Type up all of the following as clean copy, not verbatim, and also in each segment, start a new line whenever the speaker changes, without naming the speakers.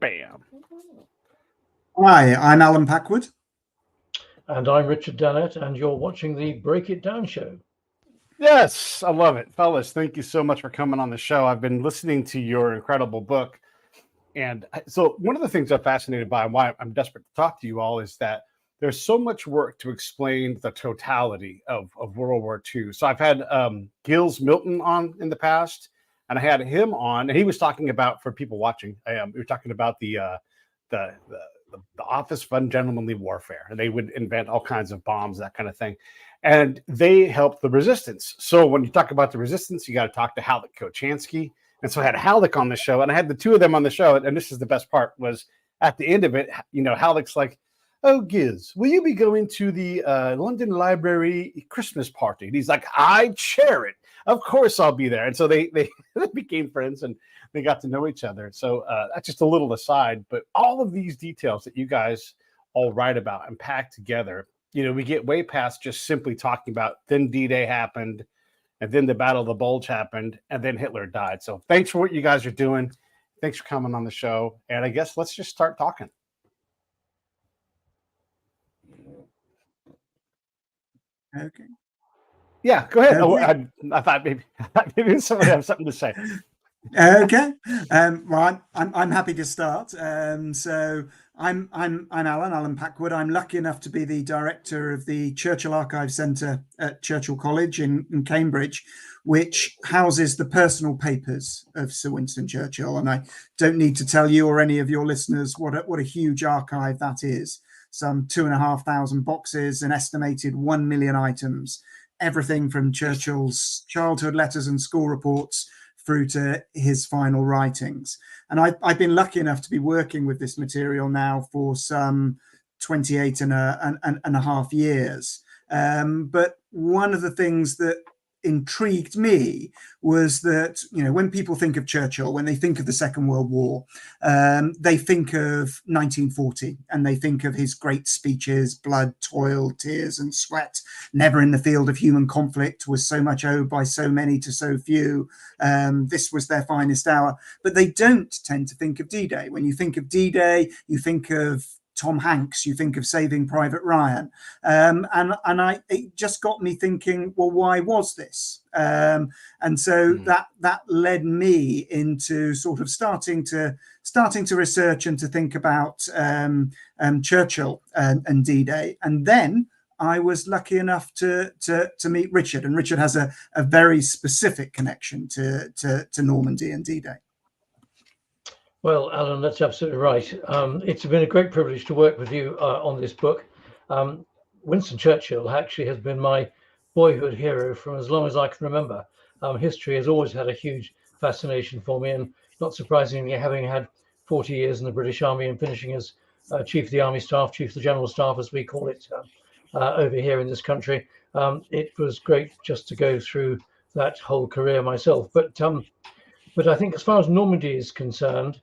Bam.
Hi, I'm Allen Packwood.
And I'm Richard Dannatt, and you're watching the Break It Down show.
Yes, I love it. Fellas, thank you so much for coming on the show. I've been listening to your incredible book. And so one of the things I'm fascinated by and why I'm desperate to talk to you all is that there's so much work to explain the totality of World War II. So I've had Gilles Milton on in the past, and I had him on, and he was talking about, for people watching, we were talking about the Office of Ungentlemanly Warfare, and they would invent all kinds of bombs, that kind of thing. And they helped the resistance. So when you talk about the resistance, you got to talk to Halleck Kochansky. And so I had Halleck on the show, and I had the two of them on the show. And this is the best part, was at the end of it, you know, Halleck's like, "Oh, Giz, will you be going to the London Library Christmas party?" And he's like, "I chair it. Of course I'll be there." And so they became friends, and they got to know each other. So that's just a little aside. But all of these details that you guys all write about and pack together, you know, we get way past just simply talking about then D-Day happened, and then the Battle of the Bulge happened, and then Hitler died. So thanks for what you guys are doing. Thanks for coming on the show. And I guess let's just start talking.
Okay.
Yeah, go ahead.
Okay.
I thought maybe somebody have something to say.
Okay. Well, I'm happy to start. So I'm Allen Packwood. I'm lucky enough to be the director of the Churchill Archives Centre at Churchill College in Cambridge, which houses the personal papers of Sir Winston Churchill. And I don't need to tell you or any of your listeners what a huge archive that is. Some 2,500 boxes, an estimated 1 million items, everything from Churchill's childhood letters and school reports through to his final writings. And I've been lucky enough to be working with this material now for some 28 and a half years. But one of the things that intrigued me was that, you know, when people think of Churchill, when they think of the Second World War, they think of 1940, and they think of his great speeches, blood, toil, tears and sweat. Never in the field of human conflict was so much owed by so many to so few. This was their finest hour. But they don't tend to think of D-Day. When you think of D-Day, you think of Tom Hanks, you think of Saving Private Ryan, it just got me thinking, well, why was this? And so that led me into sort of starting to research and to think about Churchill and D-Day. And then I was lucky enough to meet Richard, and Richard has a very specific connection to Normandy and D-Day.
Well, Alan, that's absolutely right. It's been a great privilege to work with you on this book. Winston Churchill actually has been my boyhood hero from as long as I can remember. History has always had a huge fascination for me, and not surprisingly, having had 40 years in the British Army and finishing as Chief of the Army Staff, Chief of the General Staff, as we call it over here in this country, it was great just to go through that whole career myself. But I think as far as Normandy is concerned,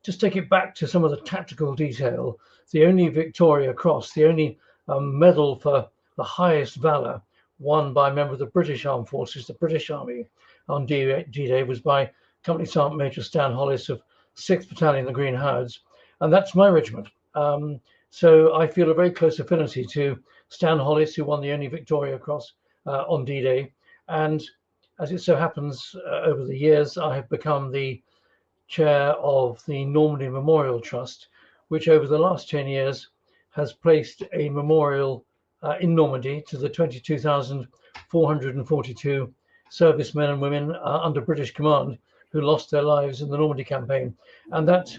just take it back to some of the tactical detail. The only Victoria Cross, the only medal for the highest valor won by a member of the British Armed Forces, the British Army, on D-Day was by Company Sergeant Major Stan Hollis of 6th Battalion, the Green Hounds. And that's my regiment. So I feel a very close affinity to Stan Hollis, who won the only Victoria Cross on D-Day. And as it so happens, over the years, I have become the chair of the Normandy Memorial Trust, which over the last 10 years has placed a memorial in Normandy to the 22,442 servicemen and women under British command who lost their lives in the Normandy campaign. And that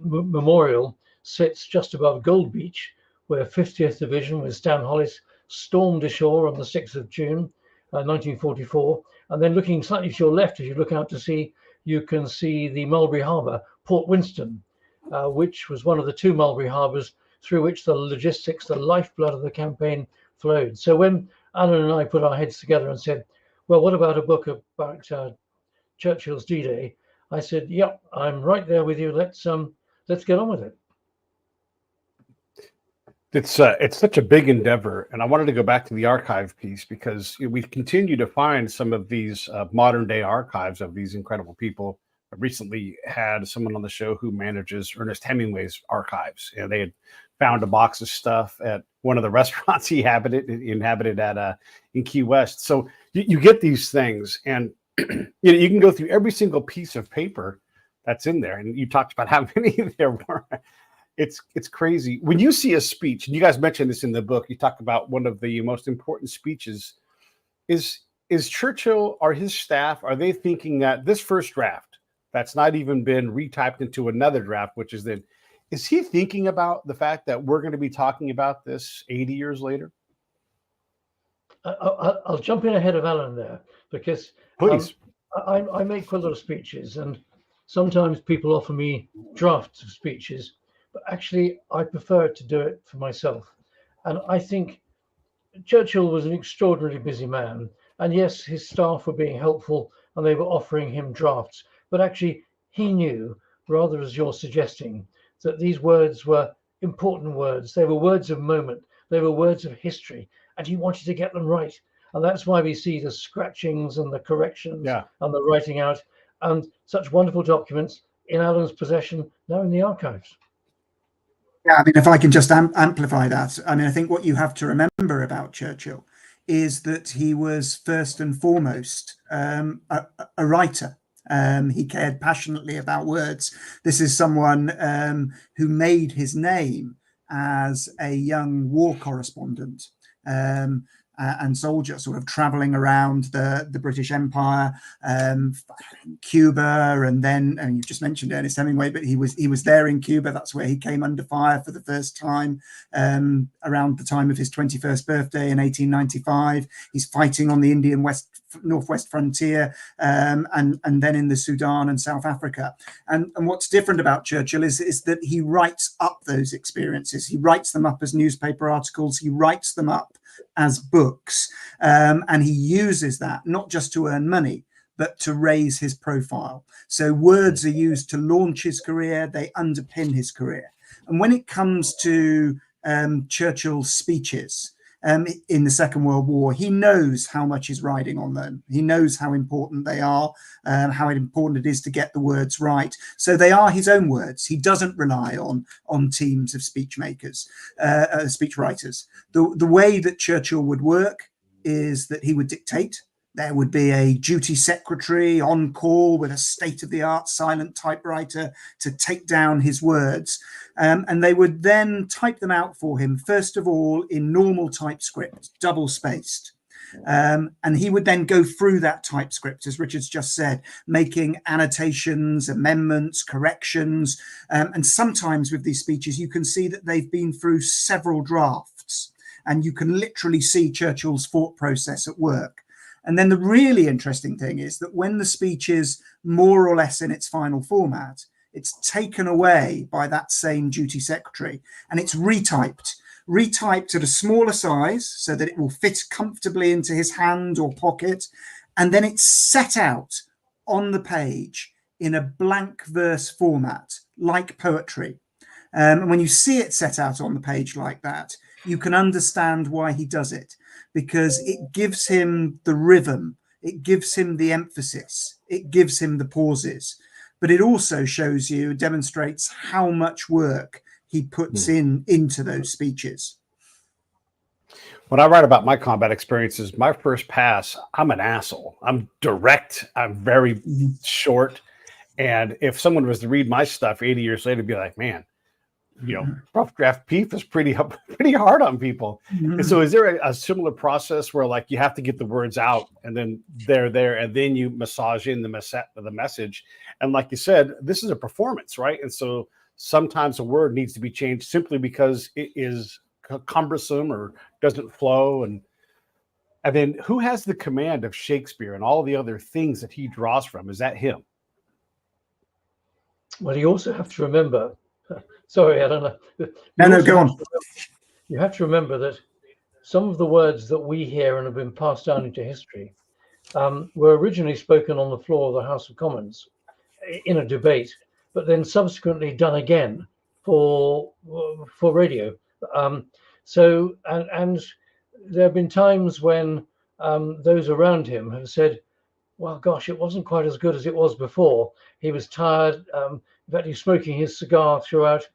memorial sits just above Gold Beach, where 50th Division with Stan Hollis stormed ashore on the 6th of June, 1944. And then looking slightly to your left, as you look out to sea, you can see the Mulberry Harbour, Port Winston, which was one of the two Mulberry Harbours through which the logistics, the lifeblood of the campaign flowed. So when Alan and I put our heads together and said, well, what about a book about Churchill's D-Day? I said, yep, I'm right there with you. Let's get on with it.
It's such a big endeavor, and I wanted to go back to the archive piece because we continue to find some of these modern day archives of these incredible people recently had someone on the show who manages Ernest Hemingway's archives, and they had found a box of stuff at one of the restaurants he inhabited at in Key West. So you get these things, and you can go through every single piece of paper that's in there. And you talked about how many there were. It's crazy. When you see a speech, and you guys mentioned this in the book, you talk about one of the most important speeches. Is Churchill or his staff, are they thinking that this first draft that's not even been retyped into another draft, which is then, is he thinking about the fact that we're going to be talking about this 80 years later?
I'll jump in ahead of Alan there, because
Please.
I make quite a lot of speeches, and sometimes people offer me drafts of speeches, but actually I prefer to do it for myself. And I think Churchill was an extraordinarily busy man. And yes, his staff were being helpful and they were offering him drafts. But actually, he knew, rather as you're suggesting, that these words were important words. They were words of moment. They were words of history. And he wanted to get them right. And that's why we see the scratchings and the corrections and the writing out and such wonderful documents in Alan's possession, now in the archives.
Yeah, I mean, if I can just amplify that, I mean, I think what you have to remember about Churchill is that he was first and foremost a writer. He cared passionately about words. This is someone who made his name as a young war correspondent and soldier, sort of traveling around the British Empire, Cuba, and then, and you just mentioned Ernest Hemingway, but he was there in Cuba. That's where he came under fire for the first time around the time of his 21st birthday in 1895. He's fighting on the Indian northwest frontier, and then in the Sudan and South Africa. And what's different about Churchill is that he writes up those experiences. He writes them up as newspaper articles. He writes them up as books, and he uses that not just to earn money, but to raise his profile. So words are used to launch his career. They underpin his career. And when it comes to Churchill's speeches in the Second World War, he knows how much is riding on them. He knows how important they are, how important it is to get the words right. So they are his own words. He doesn't rely on teams of speech makers, speech writers. The way that Churchill would work is that he would dictate. There would be a duty secretary on call with a state-of-the-art silent typewriter to take down his words. And they would then type them out for him, first of all, in normal typescript, double-spaced. And he would then go through that typescript, as Richard's just said, making annotations, amendments, corrections. And sometimes with these speeches, you can see that they've been through several drafts. And you can literally see Churchill's thought process at work. And then the really interesting thing is that when the speech is more or less in its final format, it's taken away by that same duty secretary and it's retyped at a smaller size so that it will fit comfortably into his hand or pocket. And then it's set out on the page in a blank verse format, like poetry. And when you see it set out on the page like that, you can understand why he does it, because it gives him the rhythm, it gives him the emphasis, it gives him the pauses, but it also shows you, demonstrates how much work he puts into those speeches.
When I write about my combat experiences, my first pass, I'm an asshole. I'm direct. I'm very short. And if someone was to read my stuff 80 years later, be like, man, rough draft Peef is pretty hard on people. And so is there a similar process where like you have to get the words out and then they're there and then you massage in the message? And like you said, this is a performance, right? And so sometimes a word needs to be changed simply because it is cumbersome or doesn't flow. And then who has the command of Shakespeare and all the other things that he draws from? Is that him?
Well, you also have to remember, sorry, I don't know.
No, go on.
You have to remember that some of the words that we hear and have been passed down into history were originally spoken on the floor of the House of Commons in a debate, but then subsequently done again for radio. So there have been times when those around him have said, well, gosh, it wasn't quite as good as it was before. He was tired. In fact, he was smoking his cigar throughout,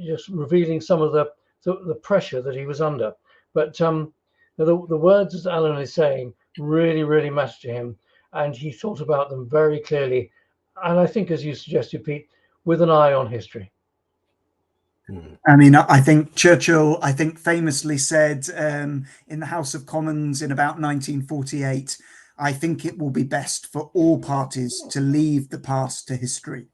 just revealing some of the pressure that he was under. But the words that Alan is saying really, really matter to him, and he thought about them very clearly. And I think, as you suggested, Pete, with an eye on history.
I mean, I think Churchill, famously said in the House of Commons in about 1948, I think it will be best for all parties to leave the past to history,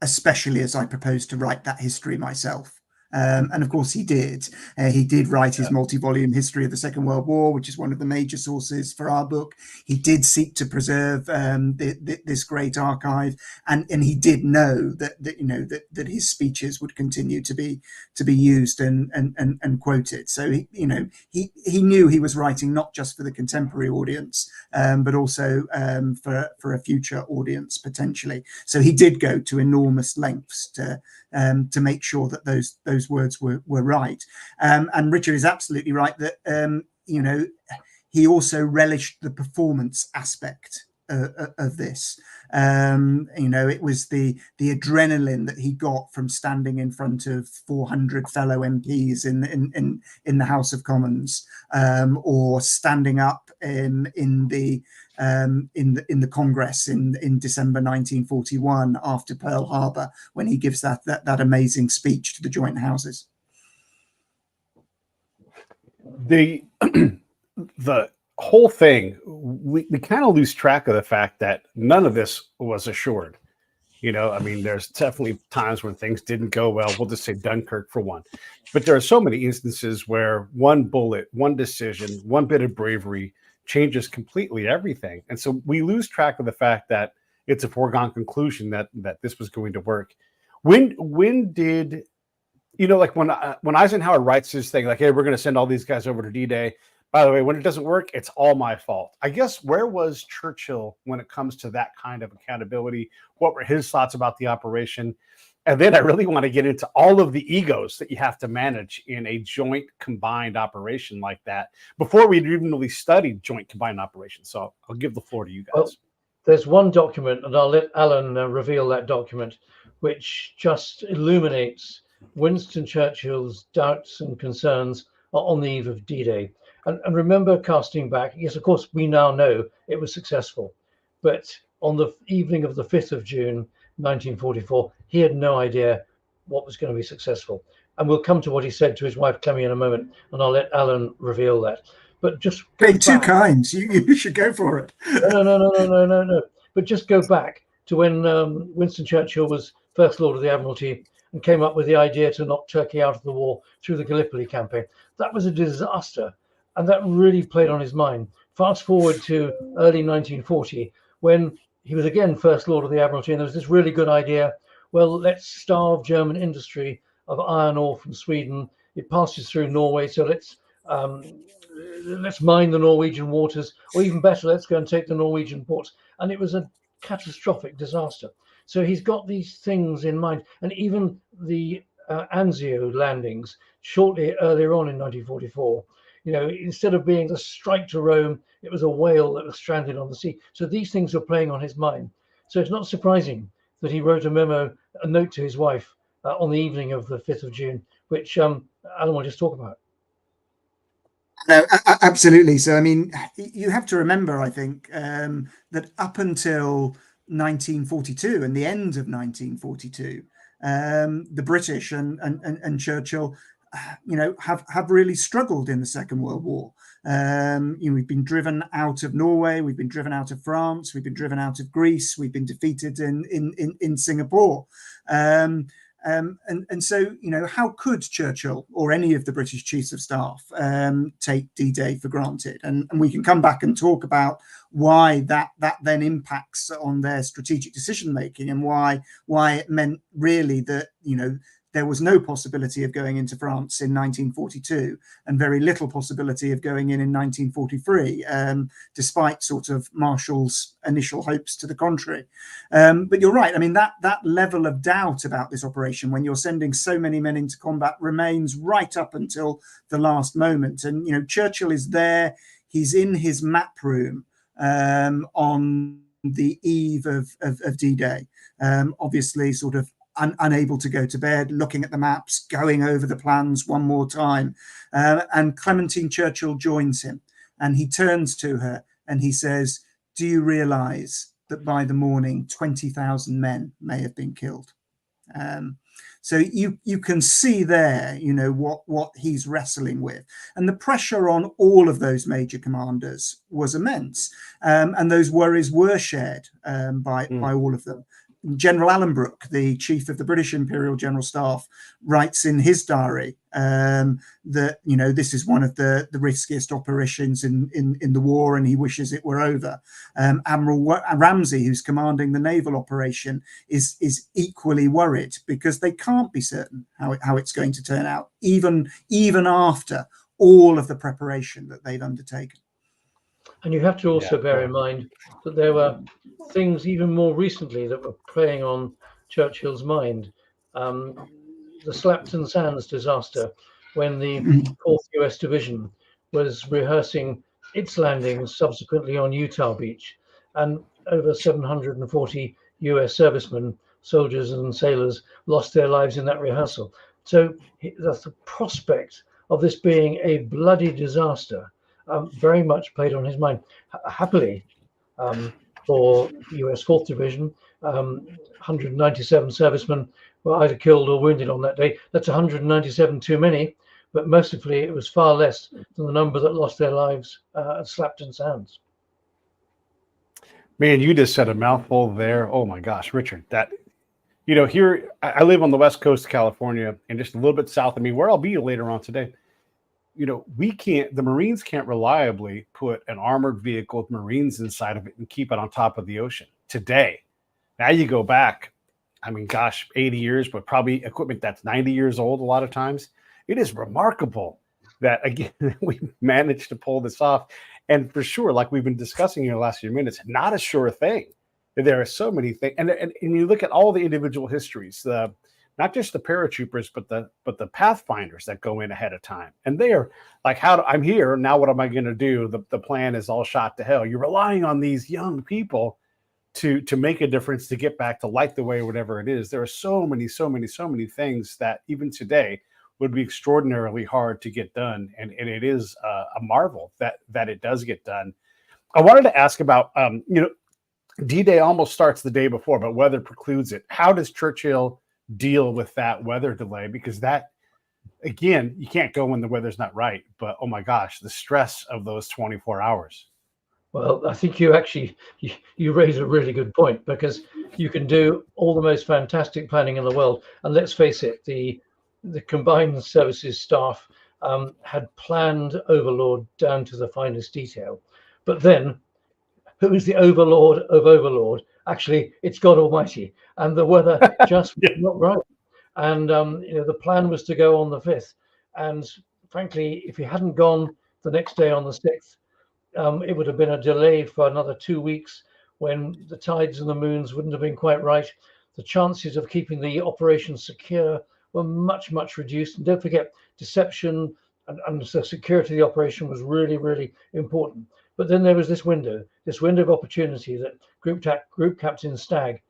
especially as I propose to write that history myself. And of course he did. He did write his multi-volume history of the Second World War, which is one of the major sources for our book. He did seek to preserve this great archive, and he did know that his speeches would continue to be used and quoted. So he knew he was writing not just for the contemporary audience, but also for a future audience potentially. So he did go to enormous lengths to make sure that those words were right. And Richard is absolutely right that he also relished the performance aspect of this. It was the adrenaline that he got from standing in front of 400 fellow MPs in the House of Commons, or standing up in the Congress in December 1941 after Pearl Harbor, when he gives that amazing speech to the joint houses.
The whole thing, we kind of lose track of the fact that none of this was assured. I mean, there's definitely times when things didn't go well. We'll just say Dunkirk for one. But there are so many instances where one bullet, one decision, one bit of bravery changes completely everything. And so we lose track of the fact that it's a foregone conclusion that this was going to work. When did, like when Eisenhower writes his thing, like, hey, we're going to send all these guys over to D-Day. By the way, when it doesn't work, it's all my fault. I guess, where was Churchill when it comes to that kind of accountability? What were his thoughts about the operation? And then I really want to get into all of the egos that you have to manage in a joint combined operation like that before we'd even really studied joint combined operations. So I'll give the floor to you guys.
Well, there's one document, and I'll let Alan reveal that document, which just illuminates Winston Churchill's doubts and concerns on the eve of D-Day. And remember, casting back, yes, of course, we now know it was successful. But on the evening of the 5th of June, 1944, he had no idea what was going to be successful. And we'll come to what he said to his wife, Clemmy, in a moment, and I'll let Alan reveal that. But just
too kind. You should go for it.
No. But just go back to when Winston Churchill was First Lord of the Admiralty and came up with the idea to knock Turkey out of the war through the Gallipoli campaign. That was a disaster. And that really played on his mind. Fast forward to early 1940, when he was again First Lord of the Admiralty, and there was this really good idea. Well, let's starve German industry of iron ore from Sweden. It passes through Norway, so let's mine the Norwegian waters, or even better, let's go and take the Norwegian ports. And it was a catastrophic disaster. So he's got these things in mind, and even the Anzio landings shortly earlier on in 1944. Instead of being a strike to Rome, it was a whale that was stranded on the sea. So these things were playing on his mind. So it's not surprising that he wrote a note to his wife on the evening of the 5th of June, which Alan will just talk about.
No, absolutely. So, I mean, you have to remember, I think, that up until 1942 and the end of 1942, the British and Churchill have really struggled in the Second World War. We've been driven out of Norway, we've been driven out of France, we've been driven out of Greece, we've been defeated in Singapore. And so, how could Churchill or any of the British chiefs of staff take D-Day for granted? And we can come back and talk about why that then impacts on their strategic decision making, and why it meant really that there was no possibility of going into France in 1942 and very little possibility of going in 1943, despite sort of Marshall's initial hopes to the contrary. But you're right. I mean, that level of doubt about this operation, when you're sending so many men into combat, remains right up until the last moment. And, Churchill is there. He's in his map room. on the eve of D-Day. Obviously, sort of unable to go to bed, looking at the maps, going over the plans one more time. And Clementine Churchill joins him, and he turns to her and he says, "Do you realize that by the morning 20,000 men may have been killed?" So you can see there, you know, what he's wrestling with, and the pressure on all of those major commanders was immense, and those worries were shared by all of them. General Allen Brooke, the chief of the British Imperial General Staff, writes in his diary that, you know, this is one of the riskiest operations in the war, and he wishes it were over. Admiral Ramsay, who's commanding the naval operation, is equally worried, because they can't be certain how it's going to turn out, even after all of the preparation that they've undertaken. And
you have to also bear in mind that there were things even more recently that were preying on Churchill's mind. The Slapton Sands disaster, when the 4th US Division was rehearsing its landings subsequently on Utah Beach, and over 740 US servicemen, soldiers and sailors lost their lives in that rehearsal. So the prospect of this being a bloody disaster very much played on his mind. Happily, for US 4th Division, 197 servicemen were either killed or wounded on that day. That's 197 too many, but mercifully it was far less than the number that lost their lives at Slapton Sands.
Man, you just said a mouthful there. Oh my gosh, Richard, that, you know, here I live on the west coast of California, and just a little bit south of me, where I'll be later on today. You know, the Marines can't reliably put an armored vehicle with Marines inside of it and keep it on top of the ocean today. Now you go back, I mean, gosh, 80 years, but probably equipment that's 90 years old a lot of times. It is remarkable that, again, we managed to pull this off. And for sure, like we've been discussing in the last few minutes, not a sure thing. There are so many things. And you look at all the individual histories, not just the paratroopers, but the pathfinders that go in ahead of time. And they are like, I'm here now, what am I going to do? The plan is all shot to hell. You're relying on these young people to make a difference, to get back to light the way, whatever it is. There are so many things that even today would be extraordinarily hard to get done. And it is a marvel that it does get done. I wanted to ask about, you know, D-Day almost starts the day before, but weather precludes it. How does Churchill deal with that weather delay? Because that, again, you can't go when the weather's not right, but oh my gosh, the stress of those 24 hours.
Well, I think you actually you raise a really good point, because you can do all the most fantastic planning in the world, and let's face it, the combined services staff had planned Overlord down to the finest detail, but then who is the Overlord of Overlord? Actually, it's God Almighty, and the weather just was not right. And you know, the plan was to go on the 5th, and frankly, if he hadn't gone the next day on the 6th, it would have been a delay for another 2 weeks, when the tides and the moons wouldn't have been quite right. The chances of keeping the operation secure were much reduced. And don't forget, deception and the security of the operation was really important. But then there was this window of opportunity that Group Captain Stagg,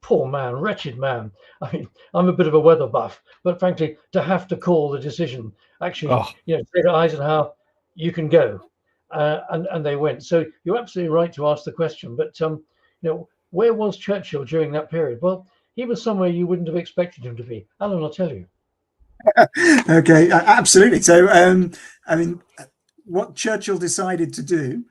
poor man, wretched man. I mean, I'm a bit of a weather buff, but frankly, to have to call the decision, actually, you know, say to Eisenhower, you can go, and they went. So you're absolutely right to ask the question. But you know, where was Churchill during that period? Well, he was somewhere you wouldn't have expected him to be. Alan, I'll tell you.
Okay, absolutely. So, I mean, what Churchill decided to do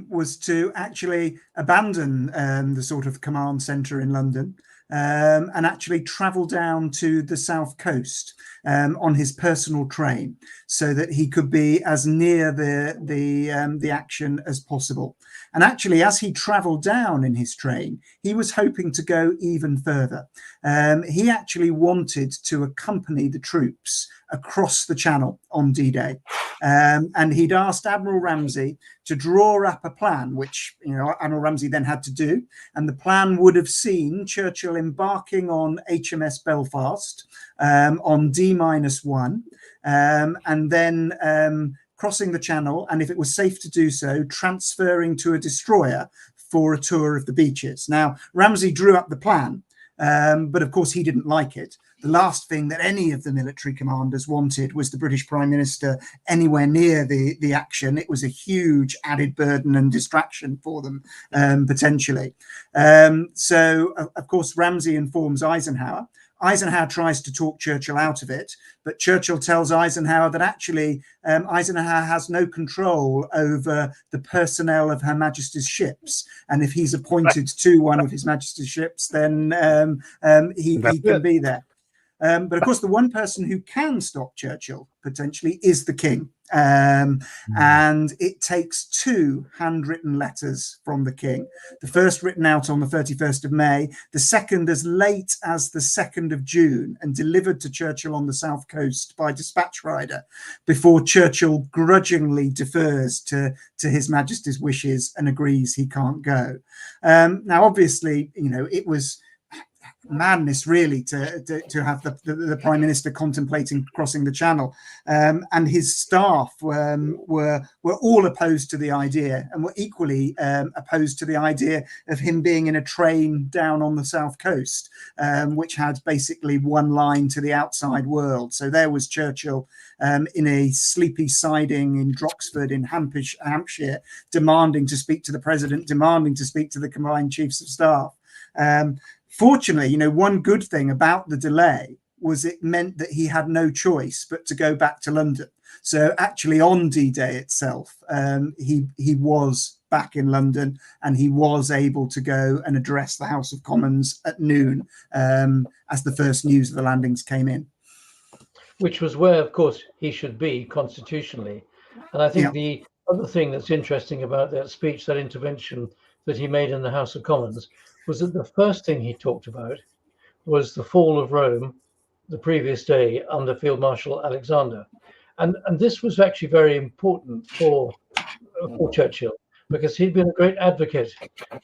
was to actually abandon the sort of command centre in London and actually travel down to the south coast on his personal train, so that he could be as near the action as possible. And actually, as he travelled down in his train, he was hoping to go even further. He actually wanted to accompany the troops across the Channel on D-Day, and he'd asked Admiral Ramsay to draw up a plan, which, you know, Admiral Ramsay then had to do, and the plan would have seen Churchill embarking on HMS Belfast on D-1, and then crossing the channel, and if it was safe to do so, transferring to a destroyer for a tour of the beaches. Now, Ramsay drew up the plan, but of course he didn't like it. The last thing that any of the military commanders wanted was the British Prime Minister anywhere near the action. It was a huge added burden and distraction for them, potentially. So, of course, Ramsay informs Eisenhower. Eisenhower tries to talk Churchill out of it, but Churchill tells Eisenhower that actually Eisenhower has no control over the personnel of Her Majesty's ships. And if he's appointed to one of His Majesty's ships, then he can be there. But of course, the one person who can stop Churchill potentially is the king. And it takes 2 handwritten letters from the king. The first written out on the 31st of May, the second as late as the 2nd of June, and delivered to Churchill on the south coast by dispatch rider, before Churchill grudgingly defers to His Majesty's wishes and agrees he can't go. Now, obviously, it was madness really to have the Prime Minister contemplating crossing the channel, and his staff were all opposed to the idea, and were equally opposed to the idea of him being in a train down on the south coast, which had basically one line to the outside world. So there was Churchill in a sleepy siding in Droxford in Hampshire, demanding to speak to the president, demanding to speak to the combined chiefs of staff. Fortunately, one good thing about the delay was it meant that he had no choice but to go back to London. So actually on D-Day itself, he was back in London, and he was able to go and address the House of Commons at noon as the first news of the landings came in.
Which was where, of course, he should be constitutionally. And I think the other thing that's interesting about that speech, that intervention that he made in the House of Commons, was that the first thing he talked about was the fall of Rome the previous day under Field Marshal Alexander. And this was actually very important for Churchill, because he'd been a great advocate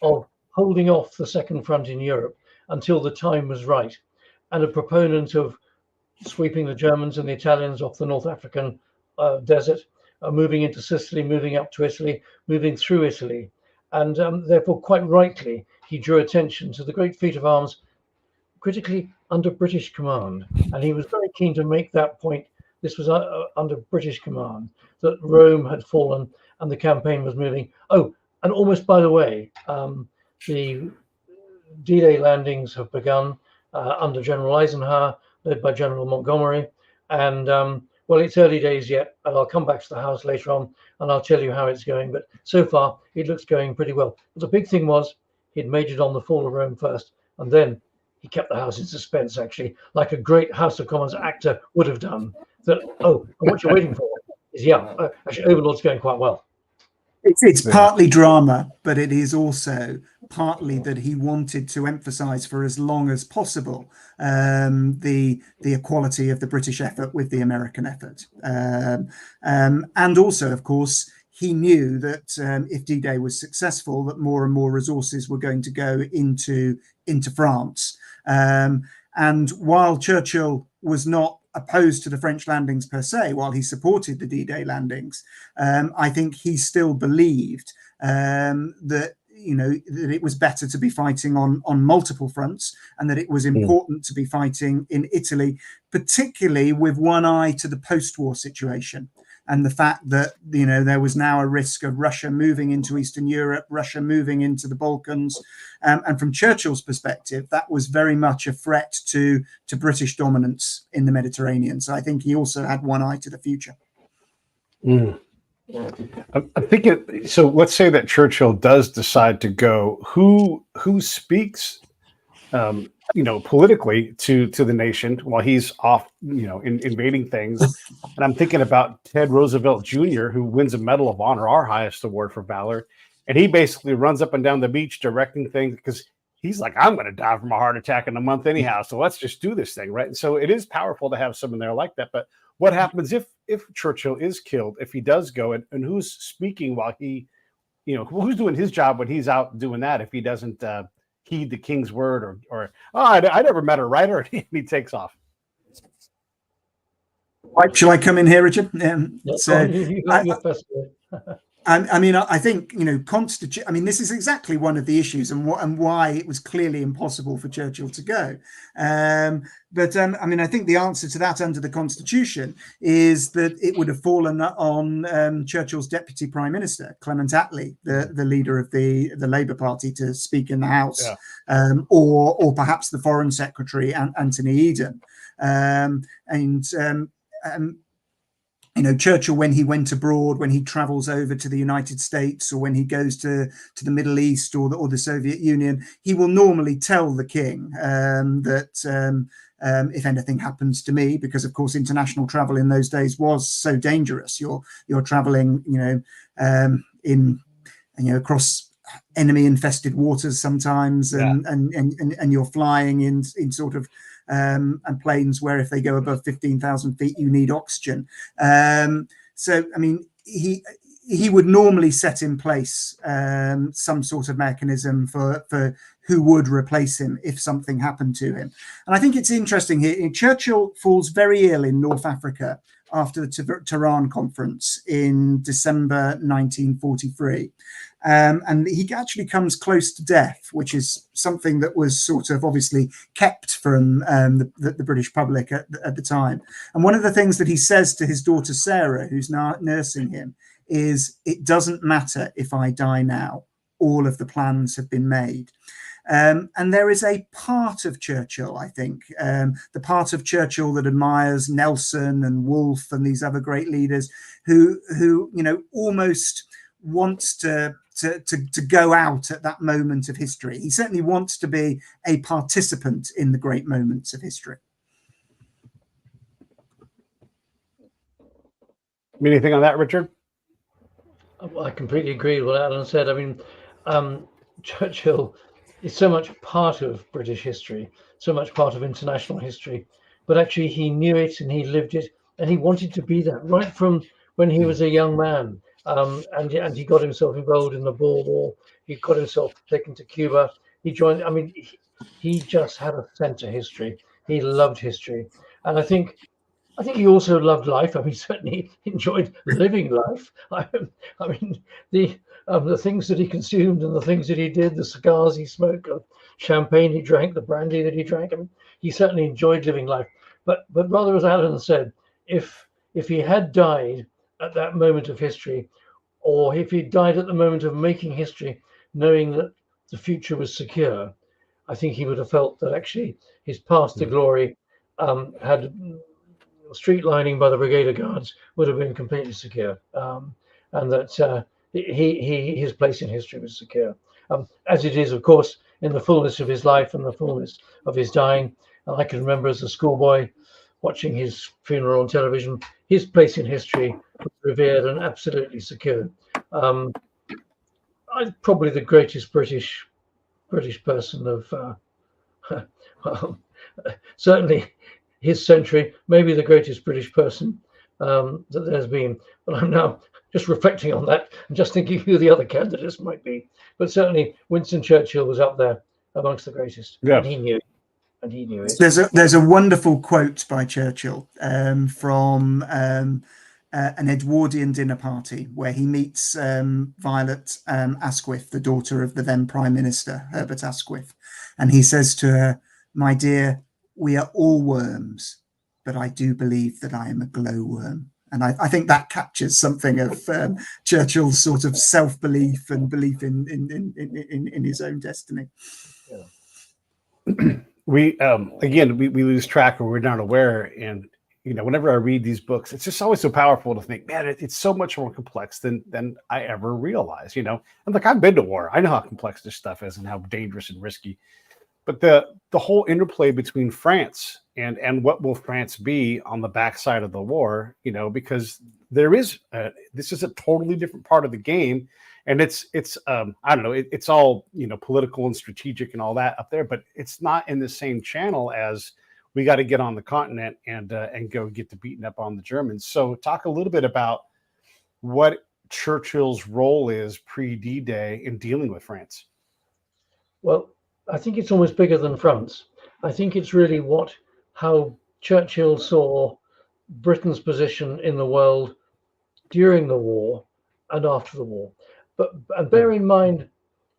of holding off the Second Front in Europe until the time was right, and a proponent of sweeping the Germans and the Italians off the North African desert, moving into Sicily, moving up to Italy, moving through Italy. And therefore, quite rightly, he drew attention to the great feat of arms, critically under British command. And he was very keen to make that point. This was under British command, that Rome had fallen and the campaign was moving. Oh, and almost by the way, the D-Day landings have begun under General Eisenhower, led by General Montgomery. And well, it's early days yet, and I'll come back to the House later on and I'll tell you how it's going. But so far, it looks going pretty well. But the big thing was he'd majored on the fall of Rome first, and then he kept the House in suspense, actually, like a great House of Commons actor would have done. That, oh, and what you're waiting for is, actually, Overlord's going quite well.
It's partly drama, but it is also partly that he wanted to emphasize for as long as possible the equality of the British effort with the American effort. And also, of course, he knew that if D-Day was successful, that more and more resources were going to go into France. And while Churchill was not opposed to the French landings per se, while he supported the D-Day landings, I think he still believed that that it was better to be fighting on multiple fronts, and that it was important to be fighting in Italy, particularly with one eye to the post-war situation. And the fact that, there was now a risk of Russia moving into Eastern Europe, Russia moving into the Balkans. And from Churchill's perspective, that was very much a threat to British dominance in the Mediterranean. So I think he also had one eye to the future.
I'm thinking, so let's say that Churchill does decide to go. Who speaks politically to the nation while he's off, invading things? And I'm thinking about Ted Roosevelt Jr., who wins a Medal of Honor, our highest award for valor. And he basically runs up and down the beach directing things, because he's like, I'm going to die from a heart attack in a month anyhow. So let's just do this thing. Right. And so it is powerful to have someone there like that. But what happens if Churchill is killed, if he does go, and who's speaking while he, who's doing his job when he's out doing that, if he doesn't heed the king's word, or I never met a writer, and he takes off.
Right, shall I come in here, Richard?
So you're first.
I mean, I think, I mean, this is exactly one of the issues and why it was clearly impossible for Churchill to go. But I mean, I think the answer to that under the Constitution is that it would have fallen on Churchill's deputy prime minister, Clement Attlee, the leader of the Labour Party, to speak in the House, or perhaps the Foreign Secretary, Anthony Eden. Churchill, when he went abroad, when he travels over to the United States, or when he goes to the Middle East or the Soviet Union, he will normally tell the king that if anything happens to me, because of course international travel in those days was so dangerous. You're traveling, across enemy-infested waters sometimes, and you're flying in sort of and planes where if they go above 15,000 feet, you need oxygen. So, I mean, he would normally set in place some sort of mechanism for who would replace him if something happened to him. And I think it's interesting here. Churchill falls very ill in North Africa after the Tehran conference in December 1943. And he actually comes close to death, which is something that was sort of obviously kept from the British public at the time. And one of the things that he says to his daughter Sarah, who's now nursing him, is, "It doesn't matter if I die now. All of the plans have been made." And there is a part of Churchill, I think, the part of Churchill that admires Nelson and Wolfe and these other great leaders, who almost wants to go out at that moment of history. He certainly wants to be a participant in the great moments of history.
Anything on that, Richard?
I completely agree with what Alan said. I mean, Churchill is so much part of British history, so much part of international history, but actually he knew it and he lived it, and he wanted to be that right from when he was a young man. And he got himself involved in the Boer War. He got himself taken to Cuba. He joined. I mean, he just had a sense of history. He loved history, and I think he also loved life. I mean, certainly enjoyed living life. I mean, the things that he consumed and the things that he did, the cigars he smoked, the champagne he drank, the brandy that he drank. I mean, he certainly enjoyed living life. But rather, as Alan said, if he had died at that moment of history, or if he died at the moment of making history, knowing that the future was secure, I think he would have felt that actually his path to glory had street lining by the Brigadier Guards would have been completely secure, and that his place in history was secure, as it is, of course, in the fullness of his life and the fullness of his dying. And I can remember as a schoolboy watching his funeral on television. His place in history was revered and absolutely secure. Probably the greatest British person of certainly his century, maybe the greatest British person that there's been. But I'm now just reflecting on that and just thinking who the other candidates might be. But certainly Winston Churchill was up there amongst the greatest, and he knew it. And he knew it.
There's a wonderful quote by Churchill from an Edwardian dinner party where he meets Violet Asquith, the daughter of the then Prime Minister, Herbert Asquith. And he says to her, "My dear, we are all worms, but I do believe that I am a glowworm." And I think that captures something of Churchill's sort of self-belief and belief in his own destiny.
Yeah. We lose track, or we're not aware. And whenever I read these books, it's just always so powerful to think, man, it's so much more complex than I ever realized. And like, I've been to war, I know how complex this stuff is and how dangerous and risky. But the whole interplay between France and what will France be on the backside of the war, because there is this is a totally different part of the game. And it's I don't know, it's all, political and strategic and all that up there, but it's not in the same channel as we got to get on the continent and go get to beating up on the Germans. So talk a little bit about what Churchill's role is pre-D-Day in dealing with France.
Well, I think it's almost bigger than France. I think it's really how Churchill saw Britain's position in the world during the war and after the war. And bear in mind,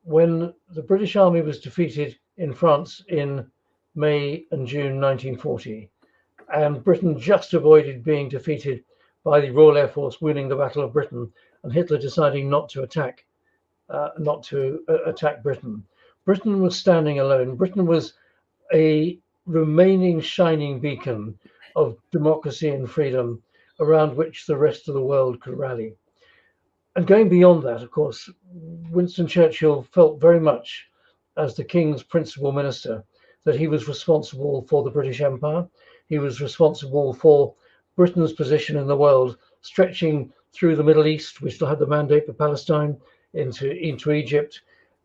when the British Army was defeated in France in May and June 1940, and Britain just avoided being defeated by the Royal Air Force winning the Battle of Britain, and Hitler deciding not to attack Britain. Britain was standing alone. Britain was a remaining shining beacon of democracy and freedom around which the rest of the world could rally. And going beyond that, of course, Winston Churchill felt very much as the King's principal minister that he was responsible for the British Empire. He was responsible for Britain's position in the world, stretching through the Middle East. We still had the mandate for Palestine, into Egypt.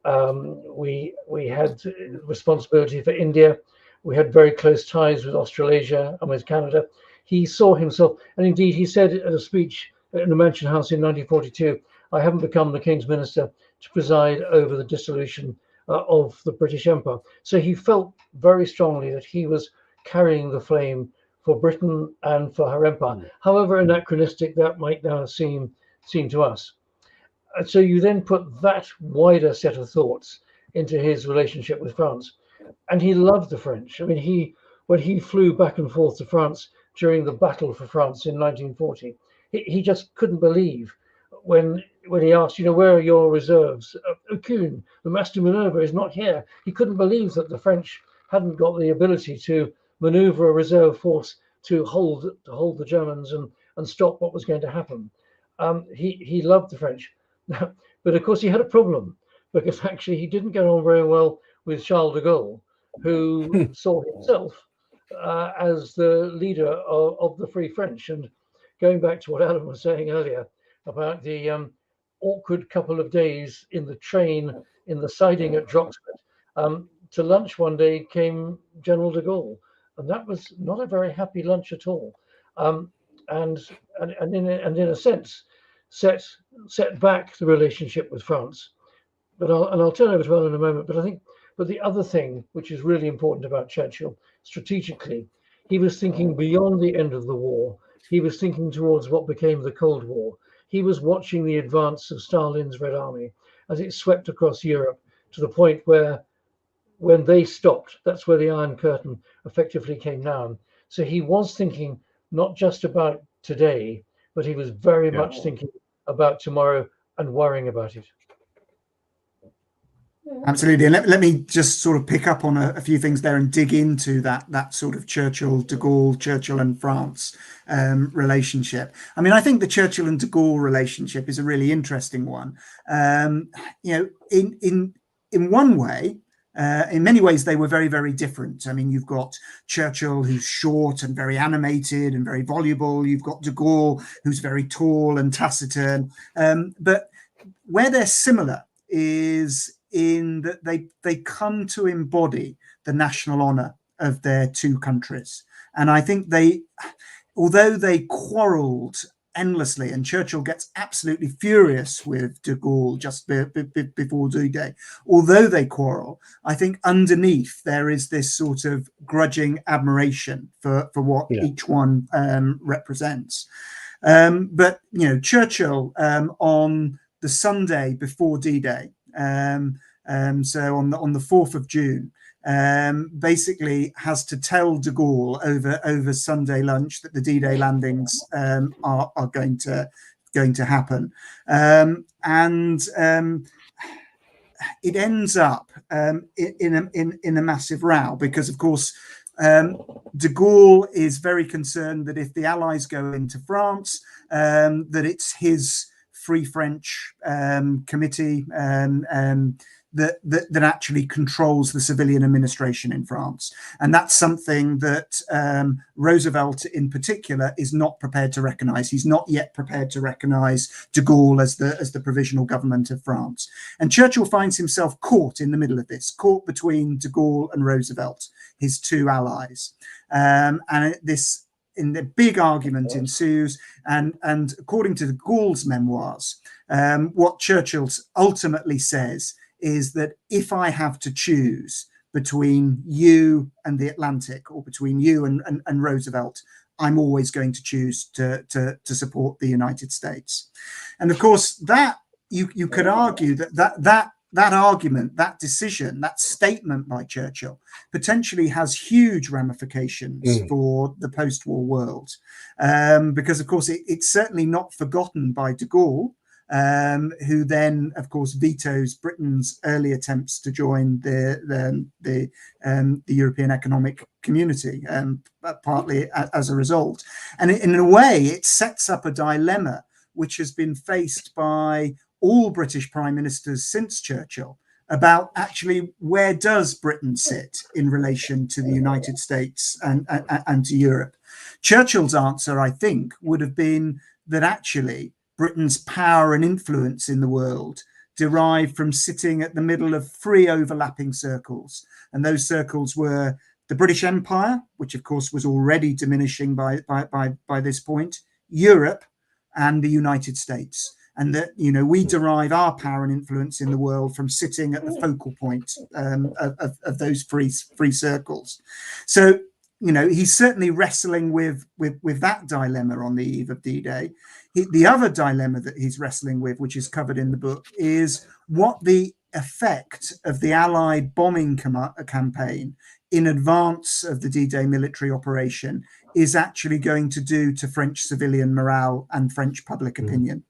We had responsibility for India. We had very close ties with Australasia and with Canada. He saw himself, and indeed he said at a speech in the Mansion House in 1942, "I haven't become the King's minister to preside over the dissolution of the British Empire." So he felt very strongly that he was carrying the flame for Britain and for her empire, however anachronistic that might now seem to us. And so you then put that wider set of thoughts into his relationship with France, and he loved the French. I mean, when he flew back and forth to France during the Battle for France in 1940, he just couldn't believe when he asked, where are your reserves? Aucune, the Master Minerva is not here. He couldn't believe that the French hadn't got the ability to maneuver a reserve force to hold the Germans and stop what was going to happen. He loved the French. But of course he had a problem, because actually he didn't get on very well with Charles de Gaulle, who saw himself as the leader of the Free French. And going back to what Alan was saying earlier about the awkward couple of days in the train in the siding at Droxford, to lunch one day came General de Gaulle, and that was not a very happy lunch at all, and in a sense set back the relationship with France. But I'll turn over to Alan in a moment. But the other thing which is really important about Churchill strategically, he was thinking beyond the end of the war. He was thinking towards what became the Cold War. He was watching the advance of Stalin's Red Army as it swept across Europe to the point where, when they stopped, that's where the Iron Curtain effectively came down. So he was thinking not just about today, but he was very much thinking about tomorrow and worrying about it.
Absolutely. And let me just sort of pick up on a few things there and dig into that sort of Churchill, de Gaulle, Churchill and France relationship. I mean, I think the Churchill and de Gaulle relationship is a really interesting one. In one way, in many ways, they were very, very different. I mean, you've got Churchill, who's short and very animated and very voluble. You've got de Gaulle, who's very tall and taciturn. But where they're similar is in that they come to embody the national honor of their two countries. And I think although they quarreled endlessly, and Churchill gets absolutely furious with de Gaulle just before D-Day, although they quarrel, I think underneath there is this sort of grudging admiration for what each one represents. But Churchill on the Sunday before D-Day, so on the 4th of June, basically has to tell de Gaulle over Sunday lunch that the D-Day landings are going to happen, and it ends up in a massive row, because of course de Gaulle is very concerned that if the Allies go into France, that it's his Free French committee that actually controls the civilian administration in France. And that's something that Roosevelt in particular is not prepared to recognize. He's not yet prepared to recognize de Gaulle as the provisional government of France. And Churchill finds himself caught in the middle of this, caught between de Gaulle and Roosevelt, his two allies. And the big argument ensues, and according to de Gaulle's memoirs, what Churchill ultimately says is that if I have to choose between you and the Atlantic, or between you and Roosevelt, I'm always going to choose to support the United States. And of course, that you could argue that argument, that decision, that statement by Churchill potentially has huge ramifications for the post-war world, because of course it's certainly not forgotten by de Gaulle, who then, of course, vetoes Britain's early attempts to join the European Economic Community, partly as a result. And in a way, it sets up a dilemma which has been faced by all British prime ministers since Churchill about actually where does Britain sit in relation to the United States and to Europe. Churchill's answer, I think, would have been that actually Britain's power and influence in the world derived from sitting at the middle of three overlapping circles. And those circles were the British Empire, which of course was already diminishing by this point, Europe, and the United States. And that, you know, we derive our power and influence in the world from sitting at the focal point of those three circles. So, you know, he's certainly wrestling with that dilemma on the eve of D-Day. The other dilemma that he's wrestling with, which is covered in the book, is what the effect of the Allied bombing campaign in advance of the D-Day military operation is actually going to do to French civilian morale and French public opinion.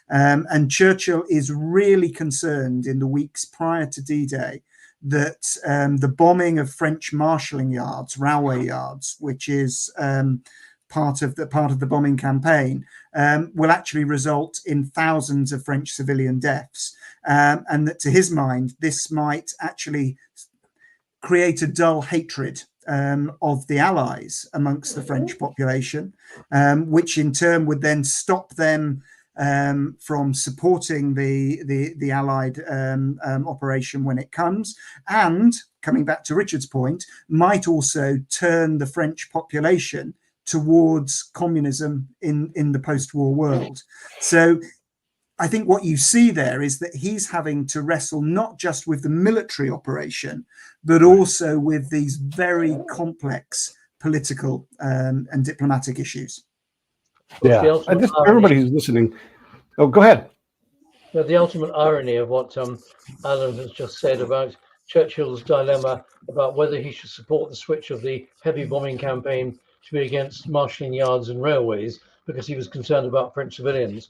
And Churchill is really concerned in the weeks prior to D-Day that the bombing of French marshalling yards, railway yards, which is part of the bombing campaign, will actually result in thousands of French civilian deaths, and that to his mind, this might actually create a dull hatred of the Allies amongst the French population, which in turn would then stop them from supporting the Allied operation when it comes, and coming back to Richard's point, might also turn the French population towards communism in the post-war world. So I think what you see there is that he's having to wrestle not just with the military operation, but also with these very complex political and diplomatic issues.
Yeah, everybody who's listening. Oh, go ahead.
The ultimate irony of what Alan has just said about Churchill's dilemma about whether he should support the switch of the heavy bombing campaign to be against marshalling yards and railways because he was concerned about French civilians,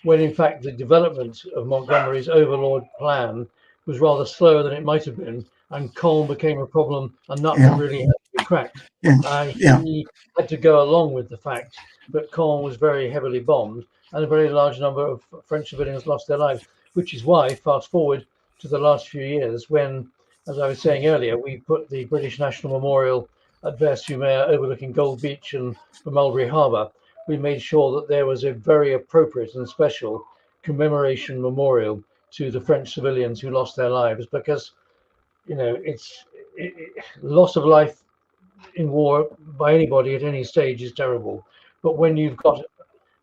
when in fact the development of Montgomery's Overlord plan was rather slower than it might have been, and Culled became a problem, a nut that really had to be cracked. He had to go along with the fact that Culled was very heavily bombed and a very large number of French civilians lost their lives, which is why, fast forward to the last few years, when, as I was saying earlier, we put the British National Memorial at Vers-sur-Mer overlooking Gold Beach and Mulberry Harbour, we made sure that there was a very appropriate and special commemoration memorial to the French civilians who lost their lives, because, you know, loss of life in war by anybody at any stage is terrible. But when you've got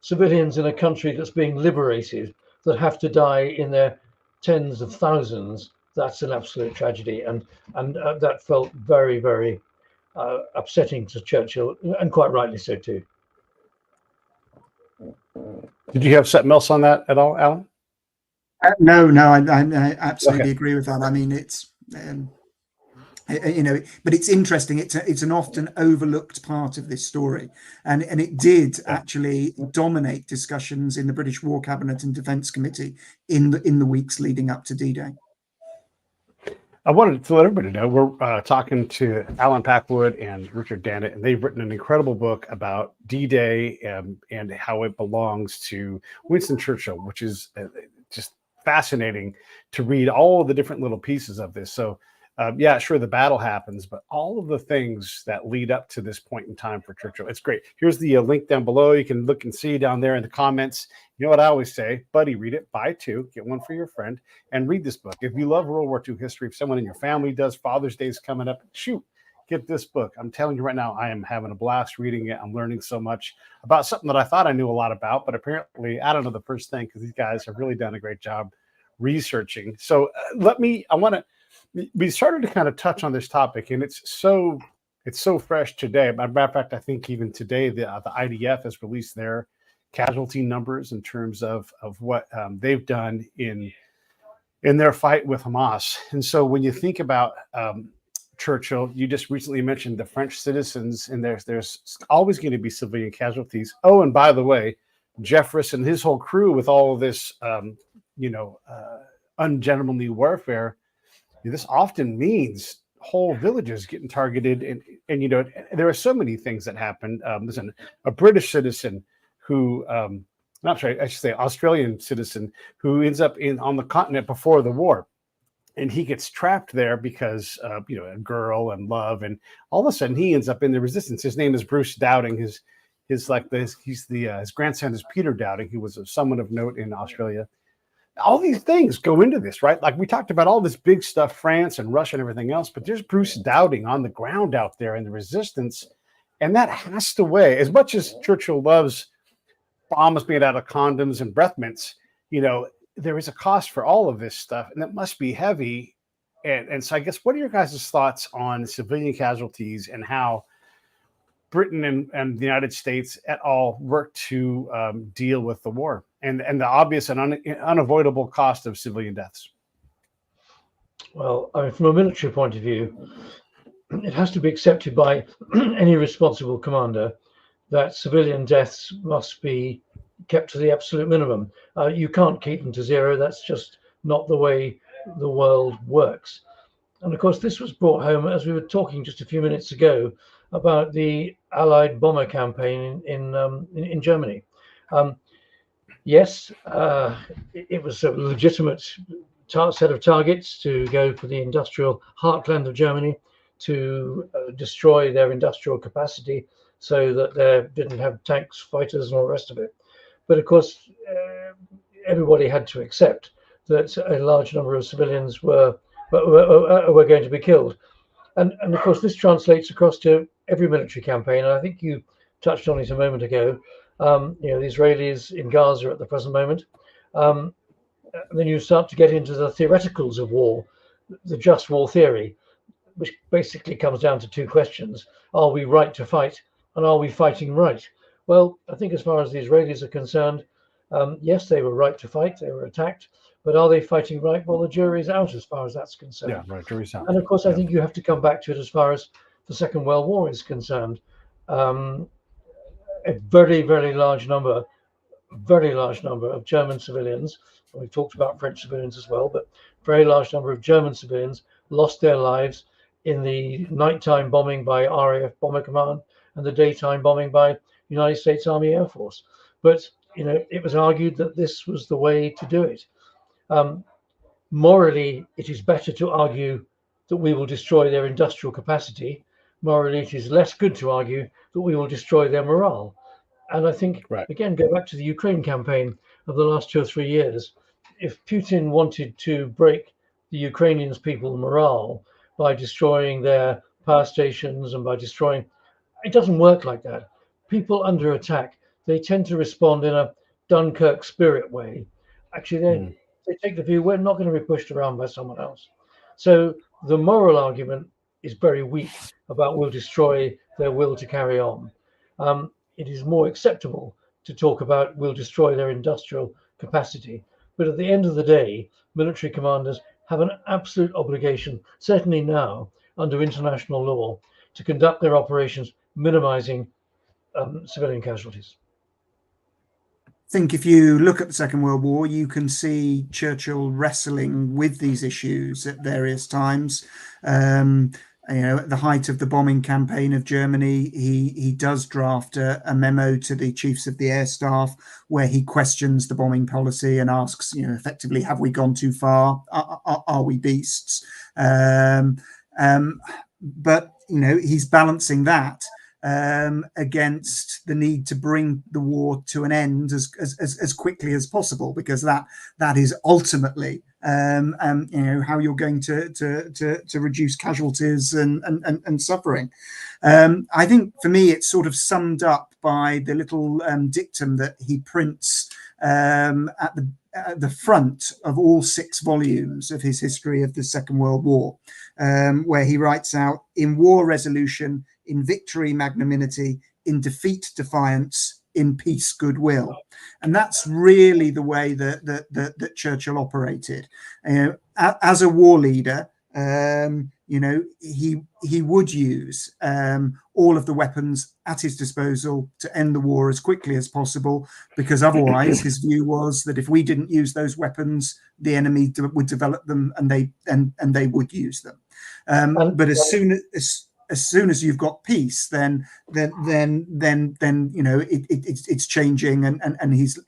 civilians in a country that's being liberated that have to die in their tens of thousands, that's an absolute tragedy. And that felt very, very upsetting to Churchill, and quite rightly so too.
Did you have something else on that at all, Alan?
No, I absolutely agree with that. I mean, it's you know, but it's interesting. It's an often overlooked part of this story, and it did actually dominate discussions in the British War Cabinet and Defence Committee in the weeks leading up to D-Day.
I wanted to let everybody know we're talking to Allen Packwood and Richard Dannatt, and they've written an incredible book about D-Day and how it belongs to Winston Churchill, which is just fascinating to read all of the different little pieces of this. So, yeah, sure, the battle happens, but all of the things that lead up to this point in time for Churchill, it's great. Here's the link down below. You can look and see down there in the comments. You know what I always say, buddy, read it, buy two, get one for your friend, and read this book. If you love World War II history, if someone in your family does, Father's Day is coming up, shoot, get this book. I'm telling you right now, I am having a blast reading it. I'm learning so much about something that I thought I knew a lot about, but apparently I don't know the first thing, because these guys have really done a great job researching. So we started to kind of touch on this topic, and it's so it's so fresh today. Matter of fact, I think even today the IDF has released their casualty numbers in terms of what they've done in their fight with Hamas. And so when you think about Churchill, you just recently mentioned the French citizens, and there's always going to be civilian casualties. Oh, and by the way, Jeffress and his whole crew with all of this, ungentlemanly warfare, this often means whole villages getting targeted. And there are so many things that happened. There's a British citizen who, not sorry, I should say Australian citizen who ends up on the continent before the war. And he gets trapped there because a girl and love, and all of a sudden he ends up in the resistance. His name is Bruce Dowding. His grandson is Peter Dowding, who was someone of note in Australia. All these things go into this, right? Like we talked about all this big stuff, France and Russia and everything else, but there's Bruce Dowding on the ground out there in the resistance, and that has to weigh. As much as Churchill loves bombs made out of condoms and breath mints, there is a cost for all of this stuff, and it must be heavy. And so I guess, what are your guys' thoughts on civilian casualties and how Britain and the United States et al. Work to deal with the war and the obvious and unavoidable cost of civilian deaths?
Well, I mean, from a military point of view, it has to be accepted by any responsible commander that civilian deaths must be kept to the absolute minimum. You can't keep them to zero. That's just not the way the world works. And of course, this was brought home as we were talking just a few minutes ago about the Allied bomber campaign in Germany. Yes, it was a legitimate set of targets to go for the industrial heartland of Germany, to destroy their industrial capacity so that they didn't have tanks, fighters, and all the rest of it. But of course, everybody had to accept that a large number of civilians were going to be killed. And of course, this translates across to every military campaign. And I think you touched on it a moment ago. The Israelis in Gaza at the present moment. Then you start to get into the theoreticals of war, the just war theory, which basically comes down to two questions. Are we right to fight? And are we fighting right? Well, I think as far as the Israelis are concerned, yes, they were right to fight. They were attacked. But are they fighting right? Well, the jury's out as far as that's concerned.
Yeah, right. Jury's out.
And of course, I think you have to come back to it as far as the Second World War is concerned. A very, very large number of German civilians, and we've talked about French civilians as well, but very large number of German civilians lost their lives in the nighttime bombing by RAF Bomber Command and the daytime bombing by United States Army Air Force. But, it was argued that this was the way to do it. Morally, it is better to argue that we will destroy their industrial capacity. Morally, it is less good to argue that we will destroy their morale. And I think, again, go back to the Ukraine campaign of the last 2 or 3 years. If Putin wanted to break the Ukrainians' people's morale by destroying their power stations and by destroying, it doesn't work like that. People under attack, they tend to respond in a Dunkirk spirit way. Actually, they take the view we're not going to be pushed around by someone else. So the moral argument is very weak about we'll destroy their will to carry on. It is more acceptable to talk about we'll destroy their industrial capacity. But at the end of the day, military commanders have an absolute obligation, certainly now under international law, to conduct their operations minimizing civilian casualties.
I think if you look at the Second World War, you can see Churchill wrestling with these issues at various times. At the height of the bombing campaign of Germany, he does draft a memo to the chiefs of the air staff where he questions the bombing policy and asks, effectively, have we gone too far? Are we beasts? But he's balancing that against the need to bring the war to an end as quickly as possible, because that is ultimately how you're going to reduce casualties and suffering. I think for me it's sort of summed up by the little dictum that he prints at the front of all 6 volumes of his history of the Second World War, where he writes out, in war resolution, in victory magnanimity, in defeat defiance, in peace goodwill. And that's really the way that Churchill operated. As a war leader, he would use all of the weapons at his disposal to end the war as quickly as possible, because otherwise his view was that if we didn't use those weapons, the enemy would develop them, and they would use them. But as soon as you've got peace, then it's changing, and he's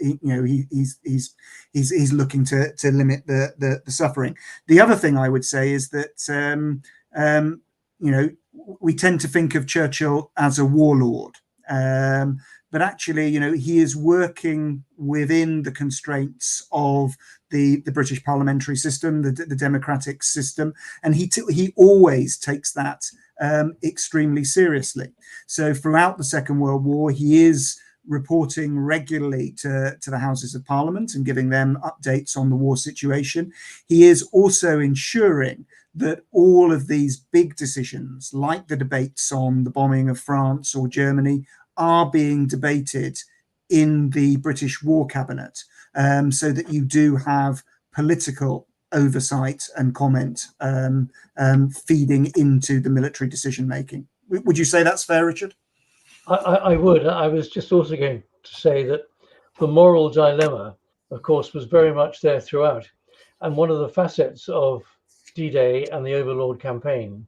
looking to limit the suffering. The other thing I would say is that we tend to think of Churchill as a warlord, but actually, he is working within the constraints of the British parliamentary system, the democratic system, and he always takes that extremely seriously. So throughout the Second World War, he is reporting regularly to the Houses of Parliament and giving them updates on the war situation. He is also ensuring that all of these big decisions, like the debates on the bombing of France or Germany, are being debated in the British War Cabinet, so that you do have political oversight and comment feeding into the military decision making. Would you say that's fair, Richard?
I would. I was just also going to say that the moral dilemma, of course, was very much there throughout. And one of the facets of D-Day and the Overlord campaign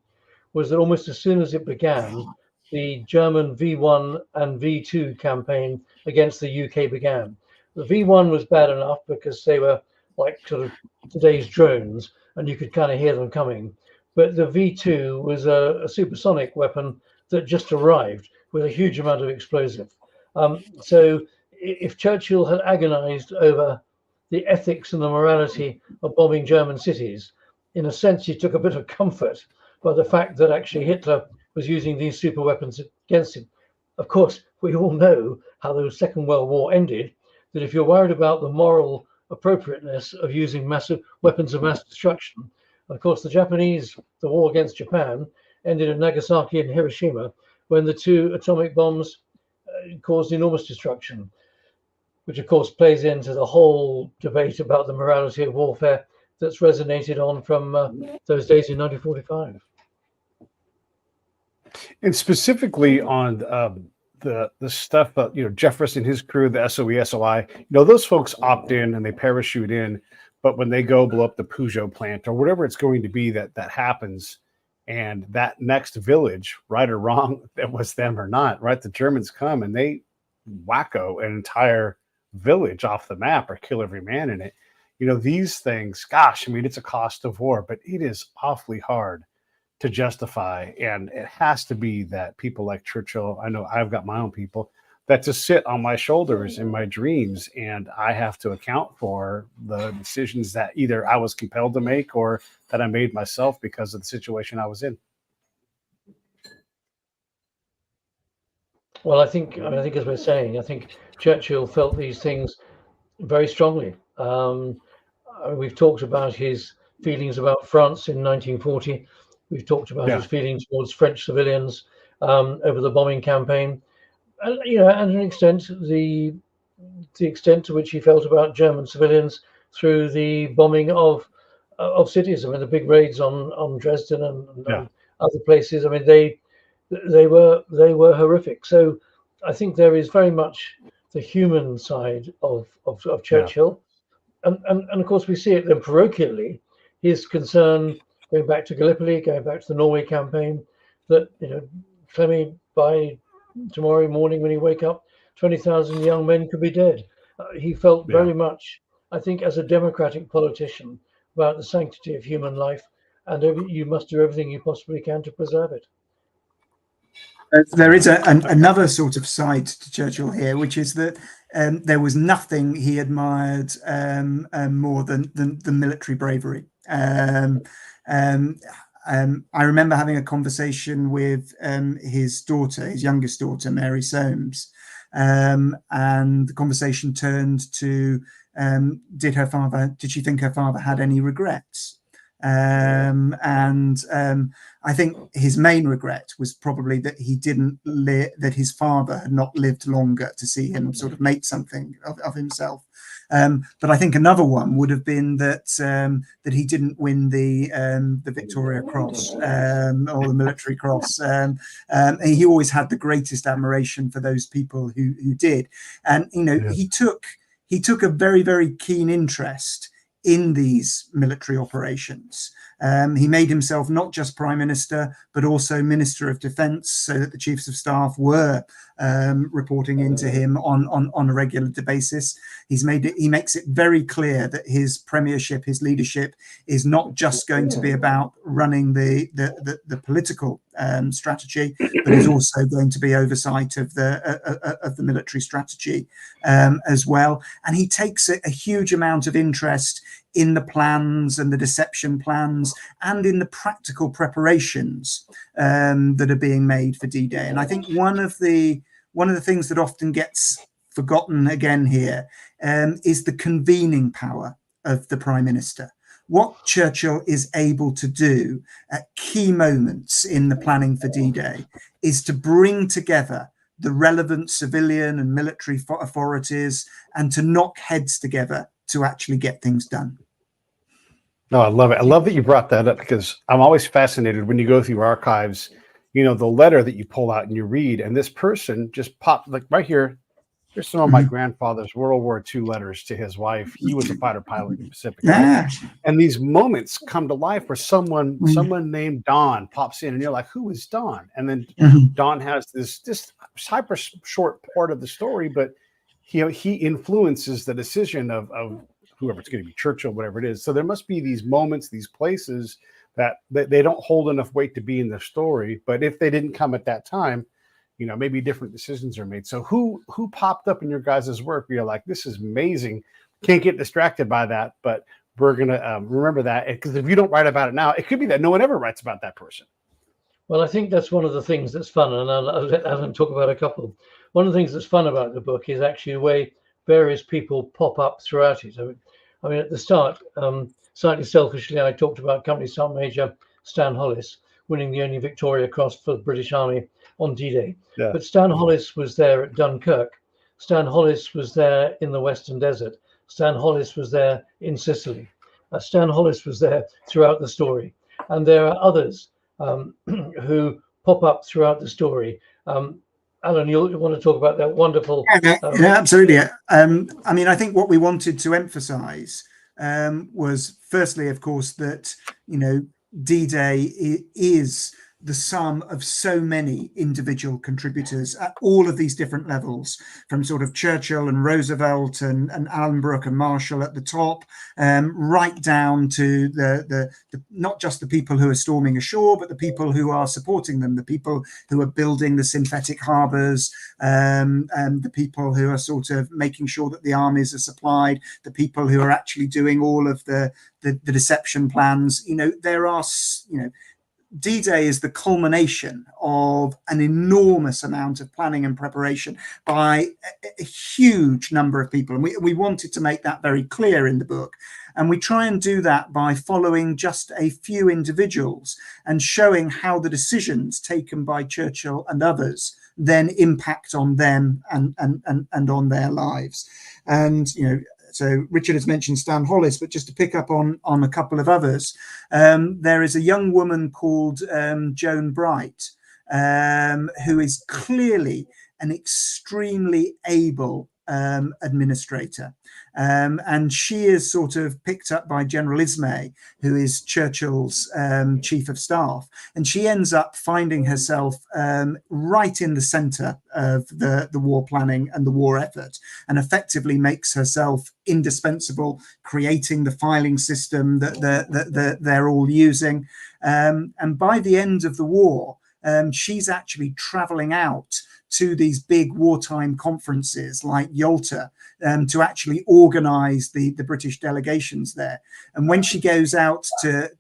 was that almost as soon as it began, the German V1 and V2 campaign against the UK began. The V1 was bad enough because they were like sort of today's drones, and you could kind of hear them coming. But the V2 was a supersonic weapon that just arrived with a huge amount of explosive. So if Churchill had agonized over the ethics and the morality of bombing German cities, in a sense, he took a bit of comfort by the fact that actually Hitler was using these super weapons against him. Of course, we all know how the Second World War ended, that if you're worried about the moral appropriateness of using massive weapons of mass destruction, of course, the war against Japan ended in Nagasaki and Hiroshima when the 2 atomic bombs caused enormous destruction, which of course plays into the whole debate about the morality of warfare that's resonated on from those days in 1945.
And specifically on the stuff that Jeffress and his crew, the SOE, SOI, those folks opt in and they parachute in, but when they go blow up the Peugeot plant or whatever it's going to be that happens, and that next village, right or wrong, that was them or not, right? The Germans come and they wacko an entire village off the map or kill every man in it. These things, gosh, it's a cost of war, but it is awfully hard to justify. And it has to be that people like Churchill, I know I've got my own people that just sit on my shoulders in my dreams, and I have to account for the decisions that either I was compelled to make or that I made myself because of the situation I was in.
Well, I think as we're saying, I think Churchill felt these things very strongly. We've talked about his feelings about France in 1940. We've talked about his feelings towards French civilians over the bombing campaign, and and an extent the extent to which he felt about German civilians through the bombing of cities. The big raids on Dresden and other places. They were horrific. So I think there is very much the human side of Churchill, and of course we see it then parochially, his concern going back to Gallipoli, going back to the Norway campaign, that Clemmy, by tomorrow morning when you wake up, 20,000 young men could be dead. He felt very much, I think, as a democratic politician, about the sanctity of human life, and you must do everything you possibly can to preserve it.
There is another sort of side to Churchill here, which is that there was nothing he admired more than military bravery. I remember having a conversation with his daughter, his youngest daughter, Mary Soames, and the conversation turned to, did she think her father had any regrets? I think his main regret was probably that he didn't that his father had not lived longer to see him sort of make something of himself. But I think another one would have been that that he didn't win the Victoria Cross or the Military Cross. He always had the greatest admiration for those people who did, and he took a very, very keen interest in these military operations. He made himself not just Prime Minister, but also Minister of Defence, so that the Chiefs of Staff were reporting into him on a regular basis. He makes it very clear that his premiership, his leadership, is not just going to be about running the political strategy, but is also going to be oversight of the military strategy as well. And he takes a huge amount of interest in the plans and the deception plans and in the practical preparations that are being made for D-Day. And I think one of the things that often gets forgotten again here is the convening power of the Prime Minister. What Churchill is able to do at key moments in the planning for D-Day is to bring together the relevant civilian and military authorities and to knock heads together to actually get things done.
No, I love it. I love that you brought that up, because I'm always fascinated when you go through archives, the letter that you pull out and you read, and this person just popped, like right here. Here's some of my grandfather's World War II letters to his wife. He was a fighter pilot in the Pacific.
Yeah.
And these moments come to life where someone named Don pops in, and you're like, who is Don? And then Don has this hyper short part of the story, but he influences the decision of whoever it's going to be, Churchill, whatever it is. So there must be these moments, these places that they don't hold enough weight to be in the story. But if they didn't come at that time, maybe different decisions are made. So who popped up in your guys' work where you're like, this is amazing, can't get distracted by that, but we're going to remember that, because if you don't write about it now, it could be that no one ever writes about that person.
Well, I think that's one of the things that's fun, and I'll let Alan talk about a couple. One of the things that's fun about the book is actually the way various people pop up throughout it. I mean, at the start, slightly selfishly, I talked about Company Sergeant Major Stan Hollis winning the only Victoria Cross for the British Army on D-Day. Yeah. But Stan Hollis was there at Dunkirk. Stan Hollis was there in the Western Desert. Stan Hollis was there in Sicily. Stan Hollis was there throughout the story. And there are others who pop up throughout the story. Alan, you want to talk about that wonderful...
Yeah, absolutely. I mean, I think what we wanted to emphasize was, firstly, of course, that, D-Day is the sum of so many individual contributors at all of these different levels, from sort of Churchill and Roosevelt and Allenbrook and Marshall at the top, right down to the not just the people who are storming ashore, but the people who are supporting them, the people who are building the synthetic harbors, and the people who are sort of making sure that the armies are supplied, the people who are actually doing all of the deception plans. There are, D-Day is the culmination of an enormous amount of planning and preparation by a huge number of people. And we wanted to make that very clear in the book. And we try and do that by following just a few individuals and showing how the decisions taken by Churchill and others then impact on them and on their lives. And, so Richard has mentioned Stan Hollis, but just to pick up on a couple of others, there is a young woman called Joan Bright, who is clearly an extremely able administrator. And she is sort of picked up by General Ismay, who is Churchill's chief of staff. And she ends up finding herself right in the center of the war planning and the war effort, and effectively makes herself indispensable, creating the filing system that they're all using. And by the end of the war, she's actually traveling out to these big wartime conferences like Yalta to actually organize the British delegations there. And when she goes out to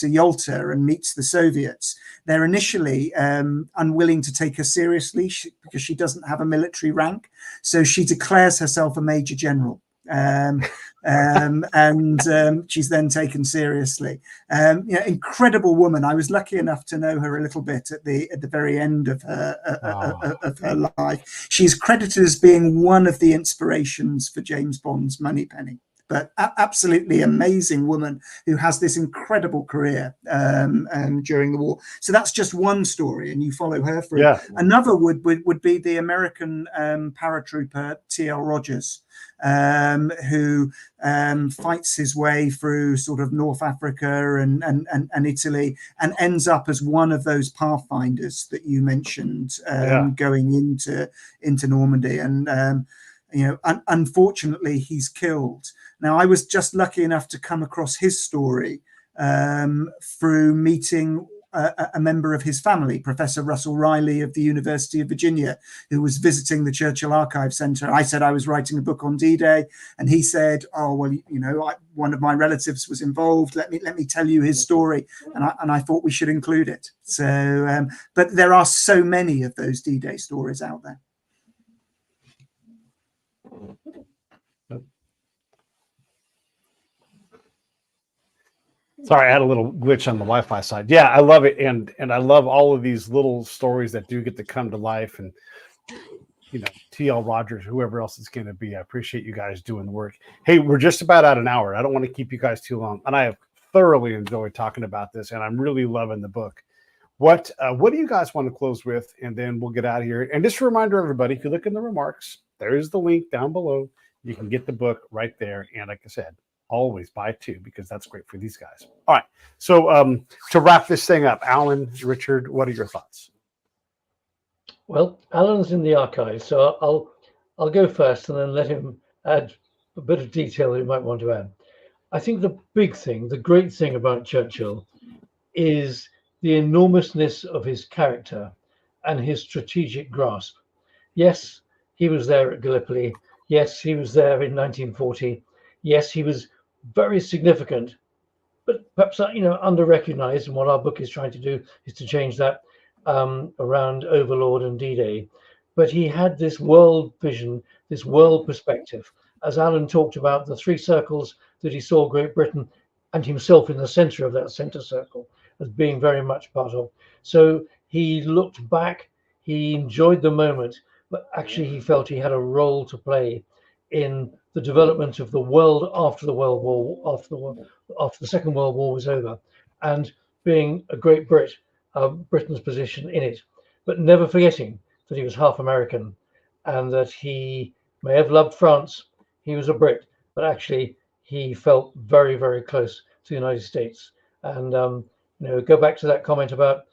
Yalta and meets the Soviets, they're initially unwilling to take her seriously because she doesn't have a military rank. So she declares herself a major general. She's then taken seriously. Incredible woman. I was lucky enough to know her a little bit at the very end of her life. She's credited as being one of the inspirations for James Bond's Moneypenny. But absolutely amazing woman who has this incredible career during the war. So that's just one story, and you follow her through.
Yeah.
Another would be the American paratrooper T.L. Rogers, who fights his way through sort of North Africa and Italy, and ends up as one of those pathfinders that you mentioned, going into Normandy. And unfortunately, he's killed. Now, I was just lucky enough to come across his story through meeting a member of his family, Professor Russell Riley of the University of Virginia, who was visiting the Churchill Archives Centre. I said I was writing a book on D-Day, and he said, "Oh, well, one of my relatives was involved. Let me tell you his story." And I thought we should include it. So, but there are so many of those D-Day stories out there.
Sorry, I had a little glitch on the Wi-Fi side. Yeah, I love it, and I love all of these little stories that do get to come to life. And T.L. Rogers, whoever else it's going to be, I appreciate you guys doing the work. Hey, we're just about at an hour. I don't want to keep you guys too long, and I have thoroughly enjoyed talking about this, and I'm really loving the book. What do you guys want to close with, and then we'll get out of here. And just a reminder, everybody, if you look in the remarks, there is the link down below. You can get the book right there, and like I said, always buy two because that's great for these guys. All right. So to wrap this thing up, Alan, Richard, what are your thoughts?
Well, Alan's in the archives, so I'll go first and then let him add a bit of detail that he might want to add. I think the big thing, the great thing about Churchill is the enormousness of his character and his strategic grasp. Yes, he was there at Gallipoli. Yes, he was there in 1940. Yes, he was very significant, but perhaps under-recognized. And what our book is trying to do is to change that around Overlord and D-Day. But he had this world vision, this world perspective. As Alan talked about, the three circles that he saw Great Britain and himself in the center of that center circle as being very much part of. So he looked back, he enjoyed the moment, but actually he felt he had a role to play in the development of the world after the World War, after the Second World War was over, and being a great Brit, Britain's position in it, but never forgetting that he was half American and that he may have loved France. He was a Brit, but actually he felt very, very close to the United States. And go back to that comment about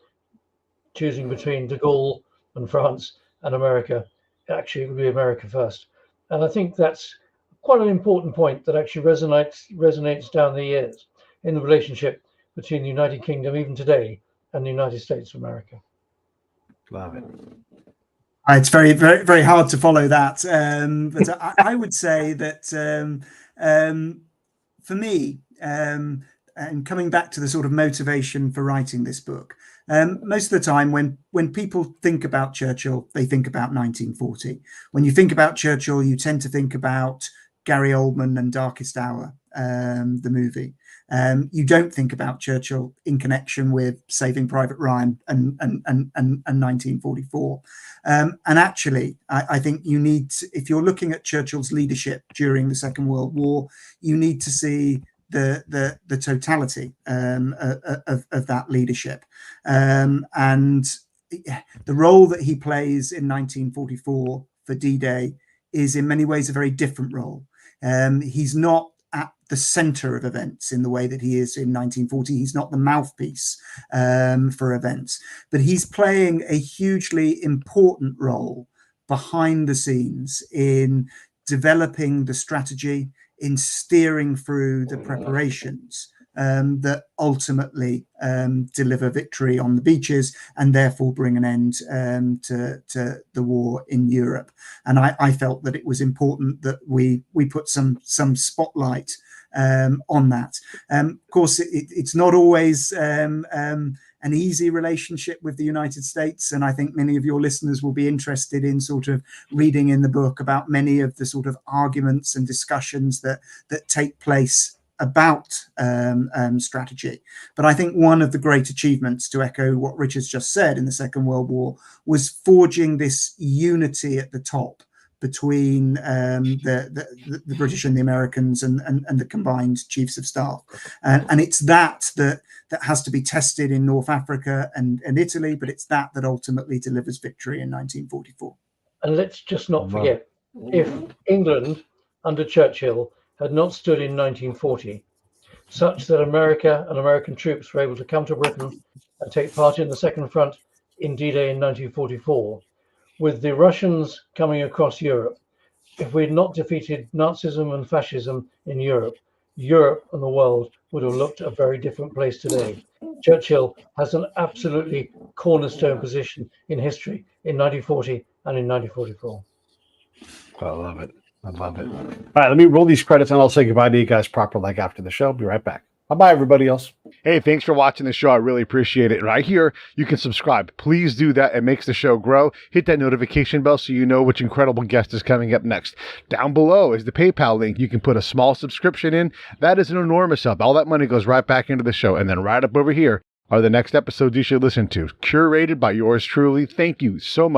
choosing between de Gaulle and France and America. Actually, it would be America first. And I think that's quite an important point that actually resonates down the years in the relationship between the United Kingdom, even today, and the United States of America.
Love it.
It's very, very, very hard to follow that. But I would say that for me, and coming back to the sort of motivation for writing this book, most of the time when people think about Churchill, they think about 1940. When you think about Churchill, you tend to think about Gary Oldman and Darkest Hour, the movie. You don't think about Churchill in connection with Saving Private Ryan and 1944. And actually, I think you need to, if you're looking at Churchill's leadership during the Second World War, you need to see the totality of that leadership, and the role that he plays in 1944 for D-Day is in many ways a very different role. He's not at the center of events in the way that he is in 1940. He's not the mouthpiece for events, but he's playing a hugely important role behind the scenes in developing the strategy, in steering through the preparations that ultimately deliver victory on the beaches and therefore bring an end to the war in Europe. And I felt that it was important that we put some spotlight on that. Of course, it's not always an easy relationship with the United States, and I think many of your listeners will be interested in sort of reading in the book about many of the sort of arguments and discussions that take place about strategy. But I think one of the great achievements, to echo what Richard's just said, in the Second World War was forging this unity at the top between the British and the Americans and the combined chiefs of staff. And it's that has to be tested in North Africa and Italy, but it's that ultimately delivers victory in 1944.
And let's just not forget, if England under Churchill had not stood in 1940, such that America and American troops were able to come to Britain and take part in the Second Front in D-Day in 1944, with the Russians coming across Europe, if we had not defeated Nazism and fascism in Europe, Europe and the world would have looked a very different place today. Churchill has an absolutely cornerstone position in history in 1940 and in 1944.
I love it. I love it. All right, let me roll these credits and I'll say goodbye to you guys proper like after the show. Be right back. Bye-bye, everybody else. Hey, thanks for watching the show. I really appreciate it. Right here, you can subscribe. Please do that. It makes the show grow. Hit that notification bell so you know which incredible guest is coming up next. Down below is the PayPal link. You can put a small subscription in. That is an enormous help. All that money goes right back into the show. And then right up over here are the next episodes you should listen to, curated by yours truly. Thank you so much.